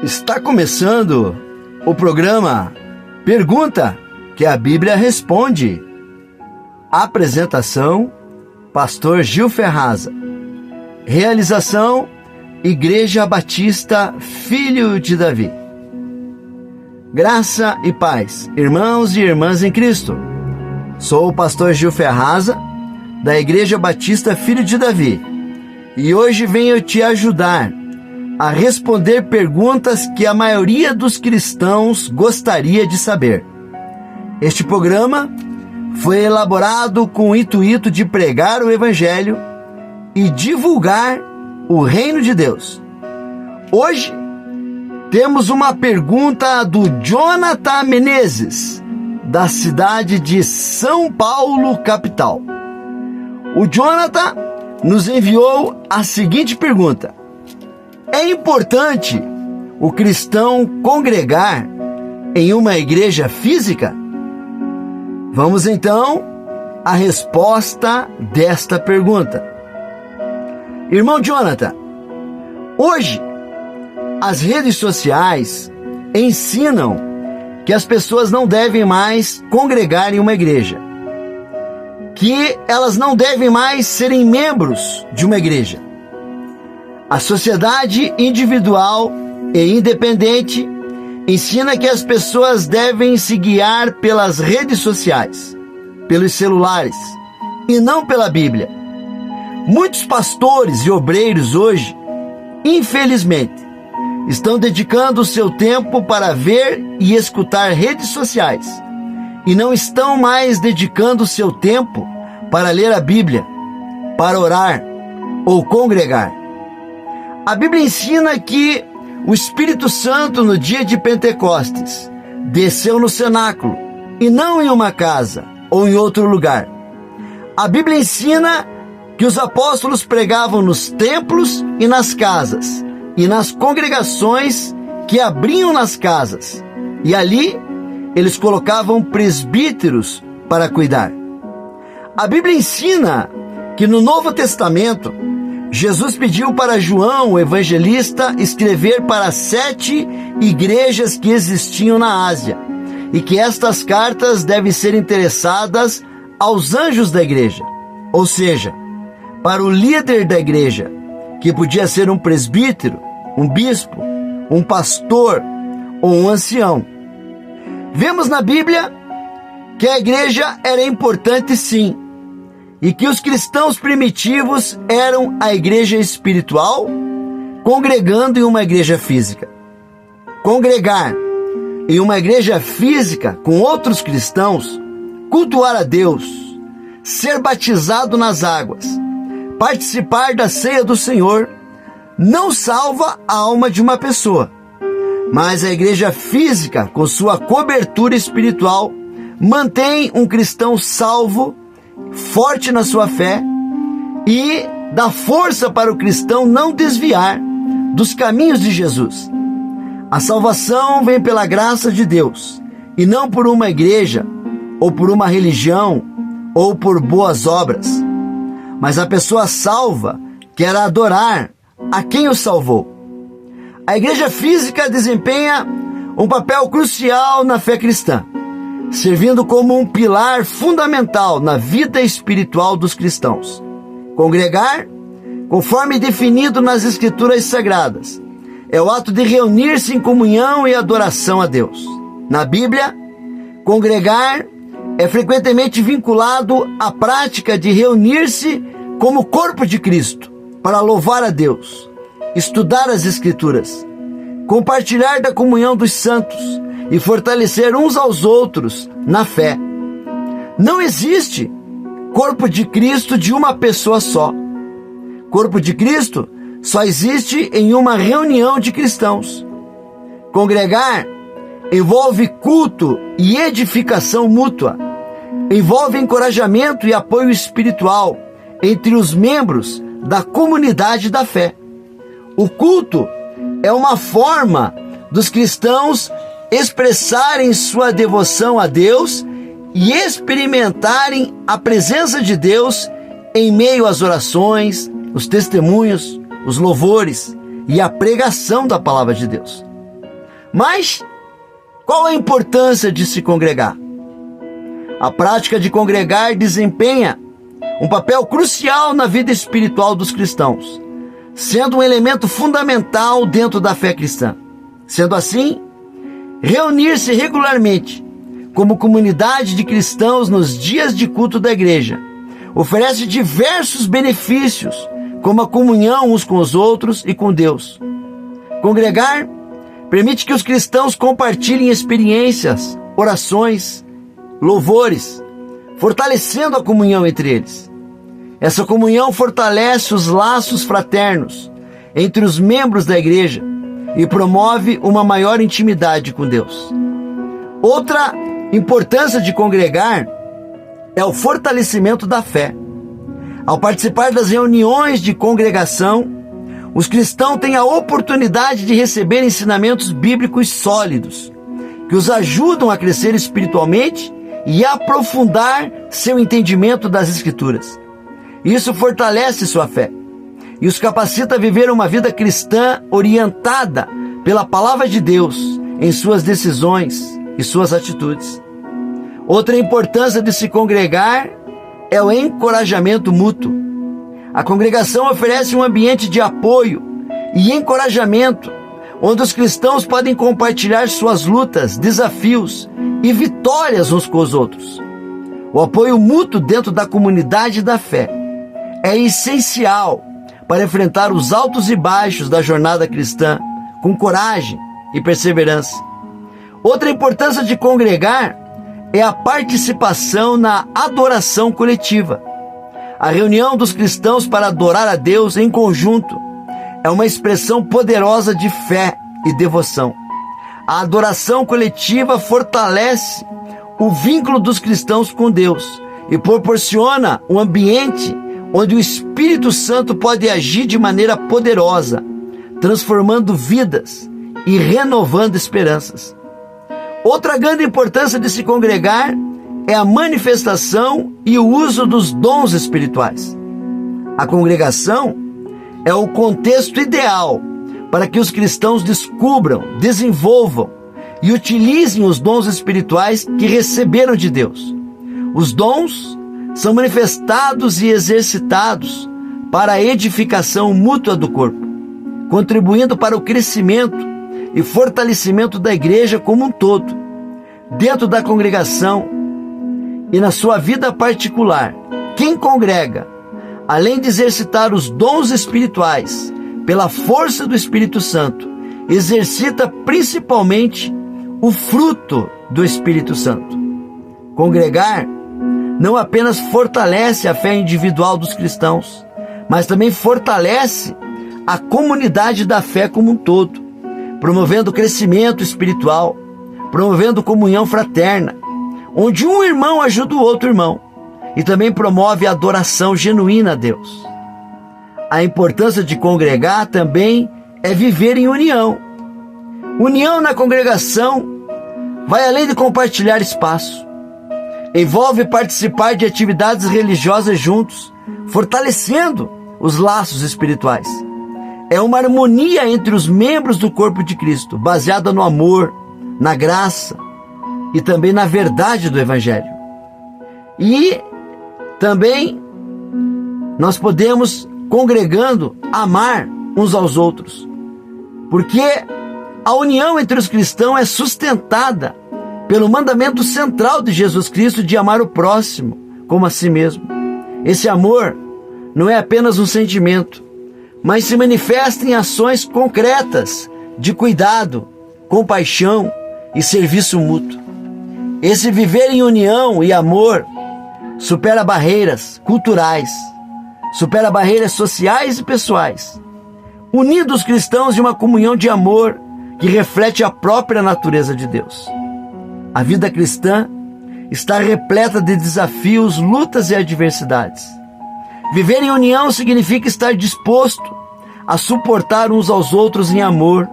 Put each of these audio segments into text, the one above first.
Está começando o programa Pergunta que a Bíblia Responde. Apresentação: Pastor Gil Ferraza. Realização: Igreja Batista Filho de Davi. Graça e paz, irmãos e irmãs em Cristo. Sou o pastor Gil Ferraza, da Igreja Batista Filho de Davi, e hoje venho te ajudar a responder perguntas que a maioria dos cristãos gostaria de saber. Este programa foi elaborado com o intuito de pregar o Evangelho e divulgar o Reino de Deus. Hoje temos uma pergunta do Jonathan Menezes, da cidade de São Paulo, capital. O Jonathan nos enviou a seguinte pergunta: é importante o cristão congregar em uma igreja física? Vamos então à resposta desta pergunta. Irmão Jonathan, hoje as redes sociais ensinam que as pessoas não devem mais congregar em uma igreja, que elas não devem mais serem membros de uma igreja. A sociedade individual e independente ensina que as pessoas devem se guiar pelas redes sociais, pelos celulares, e não pela Bíblia. Muitos pastores e obreiros hoje, infelizmente, estão dedicando o seu tempo para ver e escutar redes sociais, e não estão mais dedicando o seu tempo para ler a Bíblia, para orar ou congregar. A Bíblia ensina que o Espírito Santo, no dia de Pentecostes, desceu no cenáculo e não em uma casa ou em outro lugar. A Bíblia ensina que os apóstolos pregavam nos templos e nas casas e nas congregações que abriam nas casas, e ali eles colocavam presbíteros para cuidar. A Bíblia ensina que no Novo Testamento Jesus pediu para João, o evangelista, escrever para 7 igrejas que existiam na Ásia, e que estas cartas devem ser endereçadas aos anjos da igreja, ou seja, para o líder da igreja, que podia ser um presbítero, um bispo, um pastor ou um ancião. Vemos na Bíblia que a igreja era importante, sim, e que os cristãos primitivos eram a igreja espiritual, congregando em uma igreja física. Congregar em uma igreja física com outros cristãos, cultuar a Deus, ser batizado nas águas, participar da ceia do Senhor, não salva a alma de uma pessoa, mas a igreja física, com sua cobertura espiritual, mantém um cristão salvo, forte na sua fé, e dá força para o cristão não desviar dos caminhos de Jesus. A salvação vem pela graça de Deus, e não por uma igreja, ou por uma religião, ou por boas obras. Mas a pessoa salva quer adorar a quem o salvou. A igreja física desempenha um papel crucial na fé cristã, servindo como um pilar fundamental na vida espiritual dos cristãos. Congregar, conforme definido nas Escrituras Sagradas, é o ato de reunir-se em comunhão e adoração a Deus. Na Bíblia, congregar é frequentemente vinculado à prática de reunir-se como corpo de Cristo, para louvar a Deus, estudar as Escrituras, compartilhar da comunhão dos santos e fortalecer uns aos outros na fé. Não existe corpo de Cristo de uma pessoa só. Corpo de Cristo só existe em uma reunião de cristãos. Congregar envolve culto e edificação mútua, envolve encorajamento e apoio espiritual entre os membros da comunidade da fé. O culto é uma forma dos cristãos expressarem sua devoção a Deus e experimentarem a presença de Deus em meio às orações, os testemunhos, os louvores e a pregação da palavra de Deus. Mas qual a importância de se congregar? A prática de congregar desempenha um papel crucial na vida espiritual dos cristãos, sendo um elemento fundamental dentro da fé cristã. Sendo assim, reunir-se regularmente como comunidade de cristãos nos dias de culto da igreja oferece diversos benefícios, como a comunhão uns com os outros e com Deus. Congregar permite que os cristãos compartilhem experiências, orações, louvores, fortalecendo a comunhão entre eles. Essa comunhão fortalece os laços fraternos entre os membros da igreja e promove uma maior intimidade com Deus. Outra importância de congregar é o fortalecimento da fé. Ao participar das reuniões de congregação, os cristãos têm a oportunidade de receber ensinamentos bíblicos sólidos, que os ajudam a crescer espiritualmente e aprofundar seu entendimento das Escrituras. Isso fortalece sua fé e os capacita a viver uma vida cristã orientada pela palavra de Deus em suas decisões e suas atitudes. Outra importância de se congregar é o encorajamento mútuo. A congregação oferece um ambiente de apoio e encorajamento, onde os cristãos podem compartilhar suas lutas, desafios e vitórias uns com os outros. O apoio mútuo dentro da comunidade da fé é essencial para enfrentar os altos e baixos da jornada cristã com coragem e perseverança. Outra importância de congregar é a participação na adoração coletiva. A reunião dos cristãos para adorar a Deus em conjunto é uma expressão poderosa de fé e devoção. A adoração coletiva fortalece o vínculo dos cristãos com Deus e proporciona um ambiente onde o Espírito Santo pode agir de maneira poderosa, transformando vidas e renovando esperanças. Outra grande importância de se congregar é a manifestação e o uso dos dons espirituais. A congregação é o contexto ideal para que os cristãos descubram, desenvolvam e utilizem os dons espirituais que receberam de Deus. Os dons são manifestados e exercitados para a edificação mútua do corpo, contribuindo para o crescimento e fortalecimento da igreja como um todo. Dentro da congregação e na sua vida particular, quem congrega, além de exercitar os dons espirituais pela força do Espírito Santo, exercita principalmente o fruto do Espírito Santo. Congregar não apenas fortalece a fé individual dos cristãos, mas também fortalece a comunidade da fé como um todo, promovendo crescimento espiritual, promovendo comunhão fraterna, onde um irmão ajuda o outro irmão, e também promove a adoração genuína a Deus. A importância de congregar também é viver em união. União na congregação vai além de compartilhar espaço. Envolve participar de atividades religiosas juntos, fortalecendo os laços espirituais. É uma harmonia entre os membros do corpo de Cristo, baseada no amor, na graça e também na verdade do Evangelho. E também nós podemos, congregando, amar uns aos outros, porque a união entre os cristãos é sustentada pelo mandamento central de Jesus Cristo de amar o próximo como a si mesmo. Esse amor não é apenas um sentimento, mas se manifesta em ações concretas de cuidado, compaixão e serviço mútuo. Esse viver em união e amor supera barreiras culturais, supera barreiras sociais e pessoais, unindo os cristãos em uma comunhão de amor que reflete a própria natureza de Deus. A vida cristã está repleta de desafios, lutas e adversidades. Viver em união significa estar disposto a suportar uns aos outros em amor,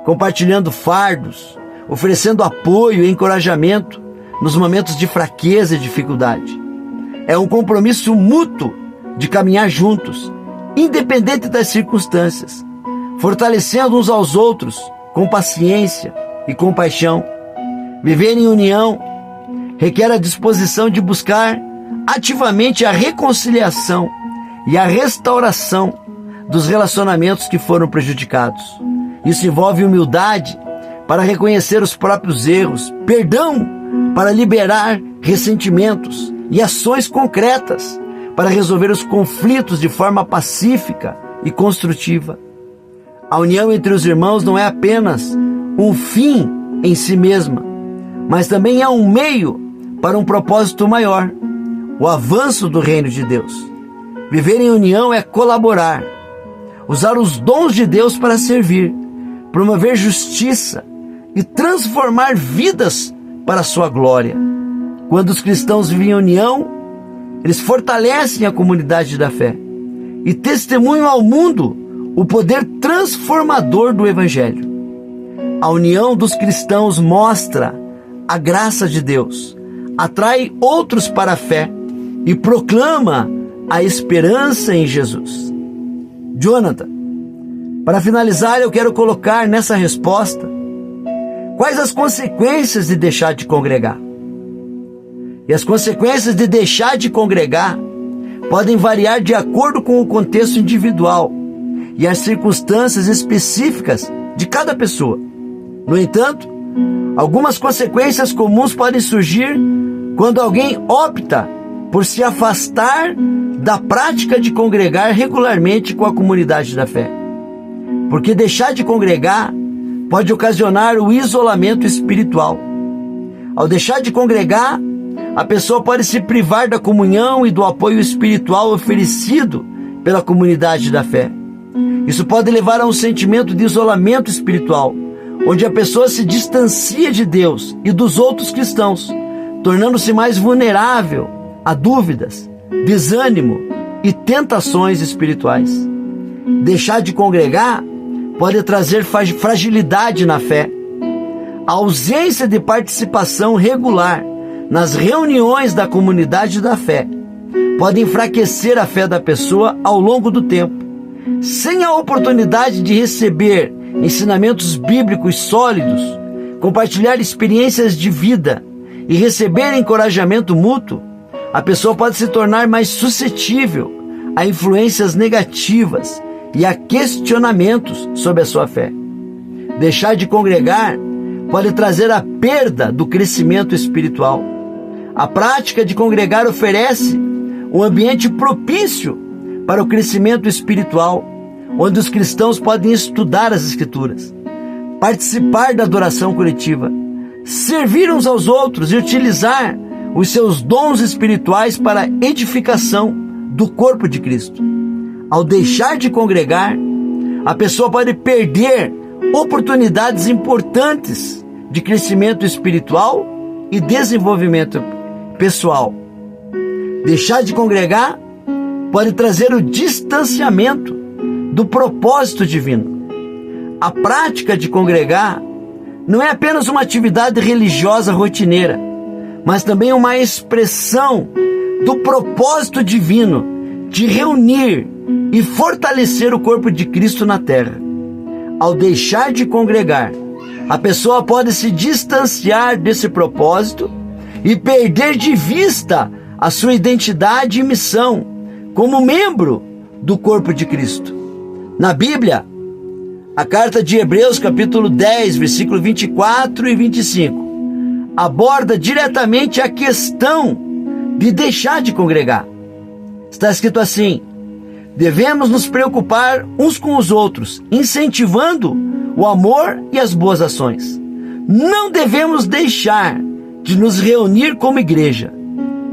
compartilhando fardos, oferecendo apoio e encorajamento nos momentos de fraqueza e dificuldade. É um compromisso mútuo de caminhar juntos, independente das circunstâncias, fortalecendo uns aos outros com paciência e compaixão. Viver em união requer a disposição de buscar ativamente a reconciliação e a restauração dos relacionamentos que foram prejudicados. Isso envolve humildade para reconhecer os próprios erros, perdão para liberar ressentimentos e ações concretas para resolver os conflitos de forma pacífica e construtiva. A união entre os irmãos não é apenas um fim em si mesma, mas também é um meio para um propósito maior, o avanço do reino de Deus. Viver em união é colaborar, usar os dons de Deus para servir, promover justiça e transformar vidas para a sua glória. Quando os cristãos vivem em união, eles fortalecem a comunidade da fé e testemunham ao mundo o poder transformador do Evangelho. A união dos cristãos mostra a graça de Deus, atrai outros para a fé e proclama a esperança em Jesus. Jonathan, para finalizar, eu quero colocar nessa resposta quais as consequências de deixar de congregar. E as consequências de deixar de congregar podem variar de acordo com o contexto individual e as circunstâncias específicas de cada pessoa. No entanto, algumas consequências comuns podem surgir quando alguém opta por se afastar da prática de congregar regularmente com a comunidade da fé. Porque deixar de congregar pode ocasionar o isolamento espiritual. Ao deixar de congregar, a pessoa pode se privar da comunhão e do apoio espiritual oferecido pela comunidade da fé. Isso pode levar a um sentimento de isolamento espiritual, onde a pessoa se distancia de Deus e dos outros cristãos, tornando-se mais vulnerável a dúvidas, desânimo e tentações espirituais. Deixar de congregar pode trazer fragilidade na fé. A ausência de participação regular nas reuniões da comunidade da fé pode enfraquecer a fé da pessoa ao longo do tempo. Sem a oportunidade de receber ensinamentos bíblicos sólidos, compartilhar experiências de vida e receber encorajamento mútuo, a pessoa pode se tornar mais suscetível a influências negativas e a questionamentos sobre a sua fé. Deixar de congregar pode trazer a perda do crescimento espiritual. A prática de congregar oferece um ambiente propício para o crescimento espiritual, onde os cristãos podem estudar as Escrituras, participar da adoração coletiva, servir uns aos outros e utilizar os seus dons espirituais para a edificação do corpo de Cristo. Ao deixar de congregar, a pessoa pode perder oportunidades importantes de crescimento espiritual e desenvolvimento pessoal. Deixar de congregar pode trazer o distanciamento do propósito divino. A prática de congregar não é apenas uma atividade religiosa rotineira, mas também uma expressão do propósito divino de reunir e fortalecer o corpo de Cristo na terra. Ao deixar de congregar, a pessoa pode se distanciar desse propósito e perder de vista a sua identidade e missão como membro do corpo de Cristo. Na Bíblia, a carta de Hebreus, capítulo 10, versículo 24 e 25, aborda diretamente a questão de deixar de congregar. Está escrito assim: devemos nos preocupar uns com os outros, incentivando o amor e as boas ações. Não devemos deixar de nos reunir como igreja,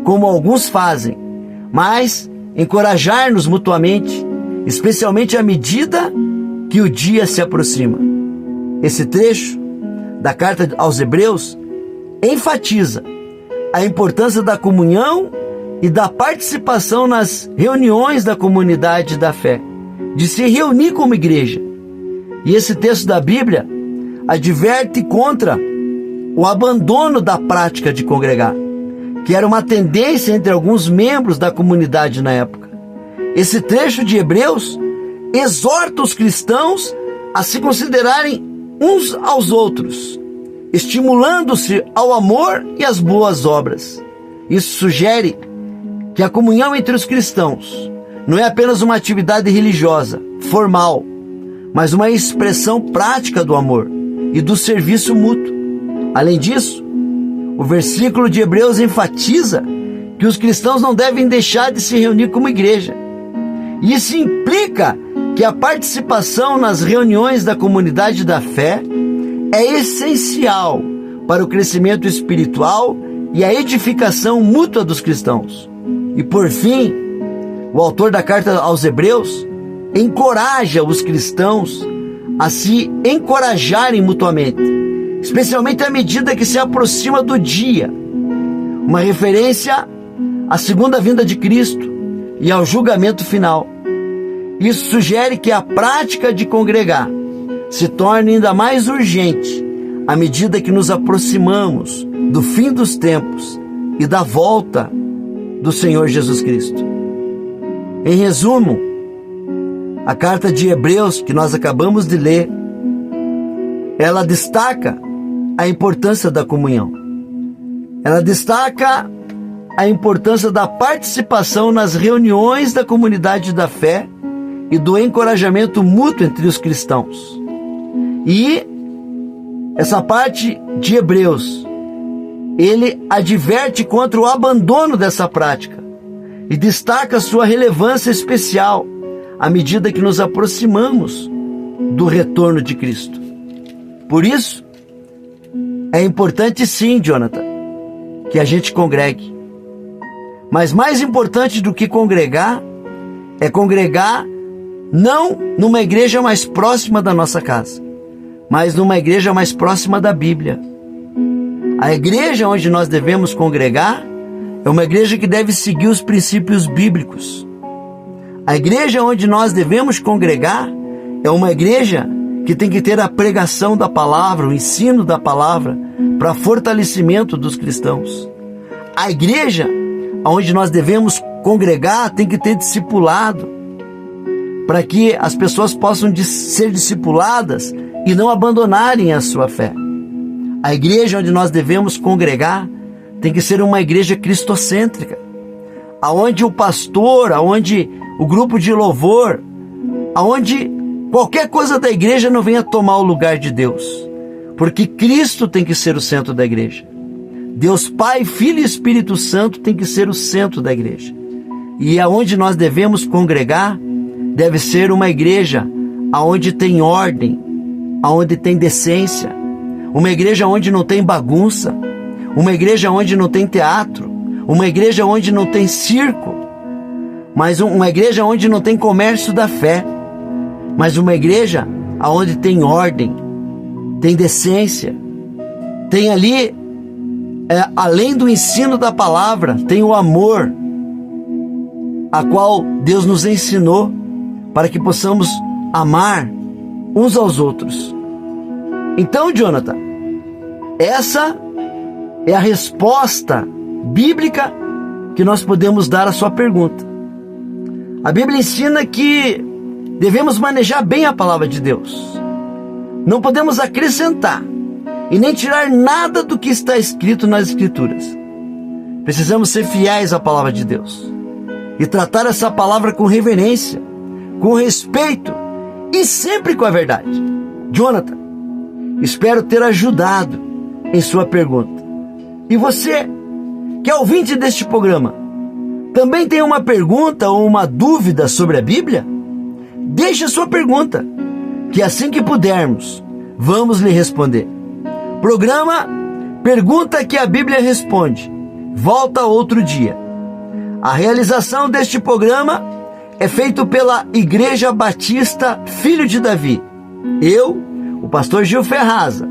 como alguns fazem, mas encorajar-nos mutuamente, especialmente à medida que o dia se aproxima. Esse trecho da carta aos Hebreus enfatiza a importância da comunhão e da participação nas reuniões da comunidade da fé, de se reunir como igreja. E esse texto da Bíblia adverte contra o abandono da prática de congregar, que era uma tendência entre alguns membros da comunidade na época. esse trecho de Hebreus exorta os cristãos a se considerarem uns aos outros, estimulando-se ao amor e às boas obras. Isso sugere que a comunhão entre os cristãos não é apenas uma atividade religiosa, formal, mas uma expressão prática do amor e do serviço mútuo. Além disso, o versículo de Hebreus enfatiza que os cristãos não devem deixar de se reunir como igreja. Isso implica que a participação nas reuniões da comunidade da fé é essencial para o crescimento espiritual e a edificação mútua dos cristãos. E por fim, o autor da carta aos Hebreus encoraja os cristãos a se encorajarem mutuamente, especialmente à medida que se aproxima do dia, uma referência à segunda vinda de Cristo e ao julgamento final. Isso sugere que a prática de congregar se torne ainda mais urgente à medida que nos aproximamos do fim dos tempos e da volta do Senhor Jesus Cristo. Em resumo, a carta de Hebreus que nós acabamos de ler, ela destaca a importância da comunhão. Ela destaca a importância da participação nas reuniões da comunidade da fé e do encorajamento mútuo entre os cristãos. E essa parte de Hebreus, ele adverte contra o abandono dessa prática e destaca sua relevância especial à medida que nos aproximamos do retorno de Cristo. Por isso, é importante sim, Jonathan, que a gente congregue. Mas mais importante do que congregar, é congregar não numa igreja mais próxima da nossa casa, mas numa igreja mais próxima da Bíblia. A igreja onde nós devemos congregar é uma igreja que deve seguir os princípios bíblicos. A igreja onde nós devemos congregar é uma igreja que tem que ter a pregação da palavra, o ensino da palavra, para fortalecimento dos cristãos. A igreja onde nós devemos congregar tem que ter discipulado, para que as pessoas possam ser discipuladas e não abandonarem a sua fé. A igreja onde nós devemos congregar tem que ser uma igreja cristocêntrica, aonde o pastor, aonde o grupo de louvor, aonde qualquer coisa da igreja não venha tomar o lugar de Deus, porque Cristo tem que ser o centro da igreja. Deus Pai, Filho e Espírito Santo tem que ser o centro da igreja. E aonde nós devemos congregar deve ser uma igreja aonde tem ordem, aonde tem decência, uma igreja onde não tem bagunça, uma igreja onde não tem teatro, uma igreja onde não tem circo, mas uma igreja onde não tem comércio da fé, mas uma igreja onde tem ordem, tem decência, tem ali, além do ensino da palavra, tem o amor, a qual Deus nos ensinou para que possamos amar uns aos outros. Então, Jonathan, essa é a resposta bíblica que nós podemos dar à sua pergunta. A Bíblia ensina que devemos manejar bem a palavra de Deus. Não podemos acrescentar e nem tirar nada do que está escrito nas Escrituras. Precisamos ser fiéis à palavra de Deus e tratar essa palavra com reverência, com respeito e sempre com a verdade. Jonathan, espero ter ajudado em sua pergunta. E você, que é ouvinte deste programa, também tem uma pergunta ou uma dúvida sobre a Bíblia? Deixe a sua pergunta, que assim que pudermos, vamos lhe responder. Programa Pergunta que a Bíblia Responde. Volta outro dia. A realização deste programa é feito pela Igreja Batista Filho de Davi. Eu, o pastor Gil Ferraza,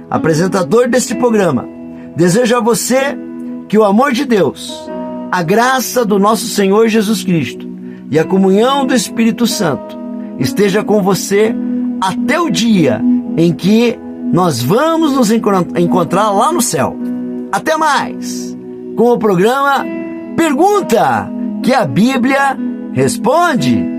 apresentador deste programa, desejo a você que o amor de Deus, a graça do nosso Senhor Jesus Cristo e a comunhão do Espírito Santo esteja com você até o dia em que nós vamos nos encontrar lá no céu. Até mais, com o programa Pergunta que a Bíblia Responde!